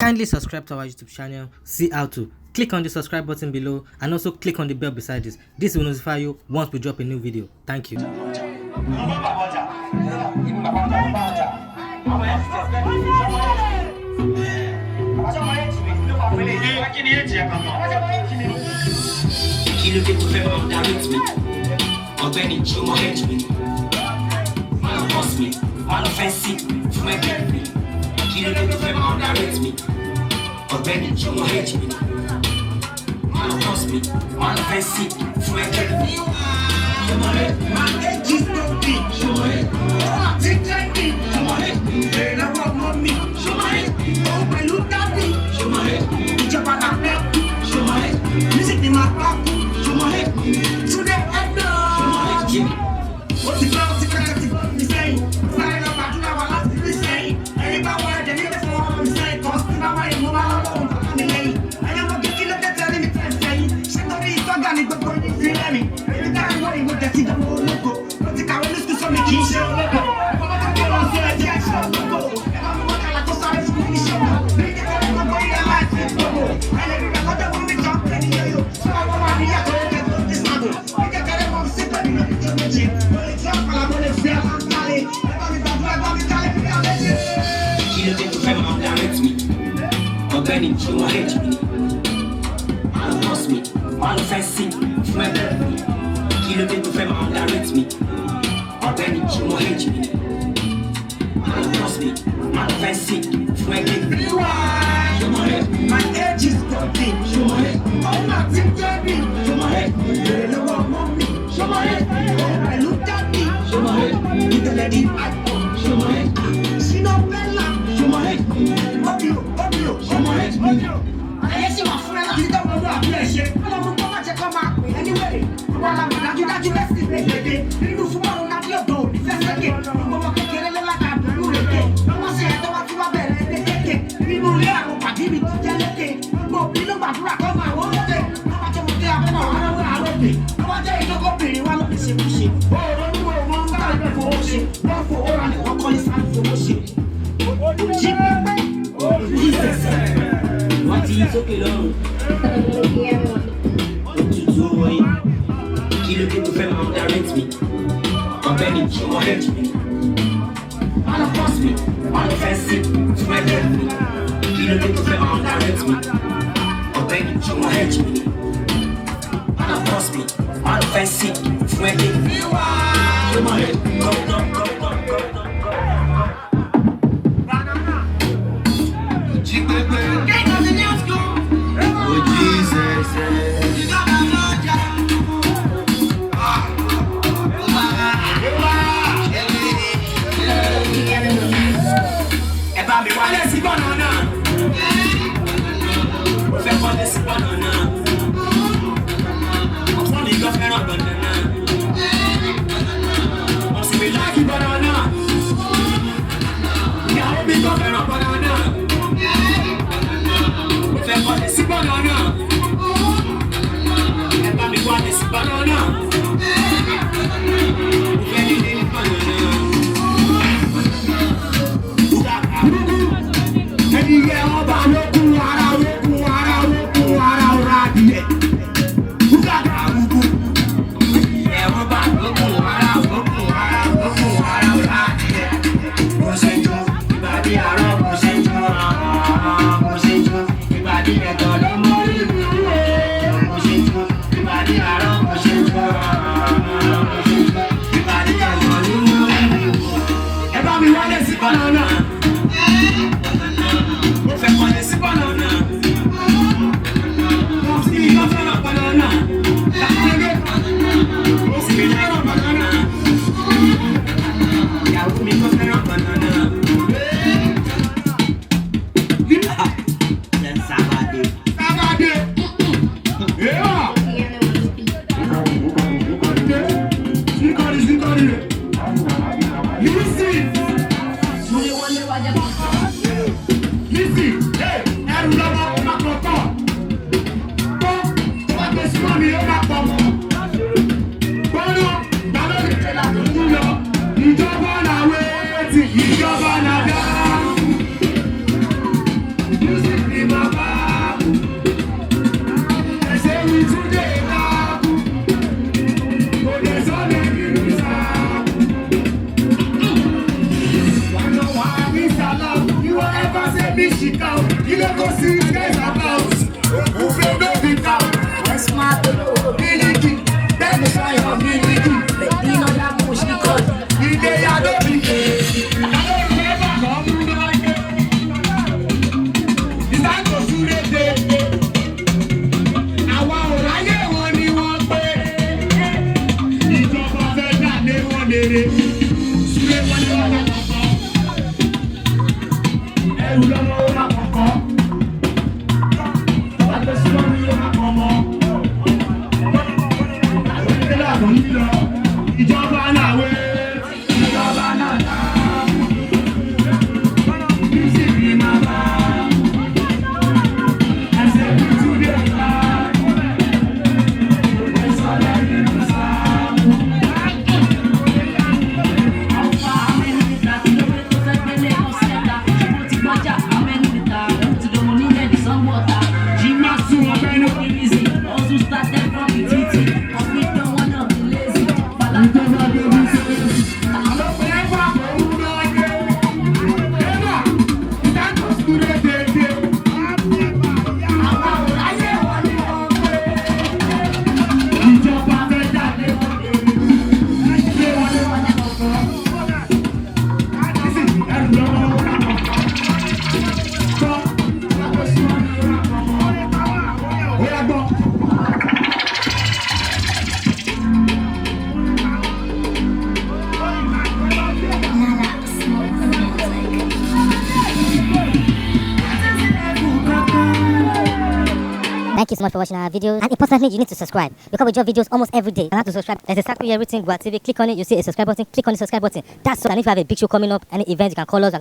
Kindly subscribe to our YouTube channel. See how to. Click on the subscribe button below and also click on the bell beside this. This will notify you once we drop a new video. Thank you. Music. cow. You don't go see guys about. Who feel no be cow? West smart to Miliki. Then the sign of Miliki. baby no that push the cut. You dey a no be. It's time to shoot it day. Àwa ò ráyè wọn ni wọ́n pé. Ìjọba fẹ́ dà lé wọn lére. Súlé wọn ni wọ́n bá kọ̀kọ́. Ẹrù lọ́wọ́ ó má kọ̀kọ́. Àgbẹ̀sùn mi ló má kọ̀ mọ́. Àwọn ìdílé àbọ̀ yìí lọ. Ìjọba náà wé. Ìjọba náà dá. Music ni màá bá. Ẹsẹ̀ mi tún dé ká. Ìsọ̀lẹ̀ mi ló sá. Jí má sùn ọbẹ̀ ní. Ìjọba bẹ̀rù sí. Àwọn ọ̀pẹ̀ ẹ̀fọ́ àbọ̀rún náà dé. Ẹ̀fọ́ ìdájọ́ súré dédé. Àwa ò ráyè wọn ni wọ́n pé. Ìjọba fẹ́ jáde wọn lére. Ilé wọn ni wọ́n ní kọ̀ọ̀kan. Nísìnyí ẹrù lọ́wọ́ ó rà kọ̀ọ̀kan. Gbọ́ àgbẹ̀sùn wọn ni ó rà kọ̀ọ̀kan. Ó yá gbọ́. Thank you so much for watching our videos. And importantly, you need to subscribe because we drop videos almost every day. You have to subscribe. There's a circle here written Gua TV. Click on it. You see a subscribe button. Click on the subscribe button. That's so. And if you have a big show coming up, any event, you can call us.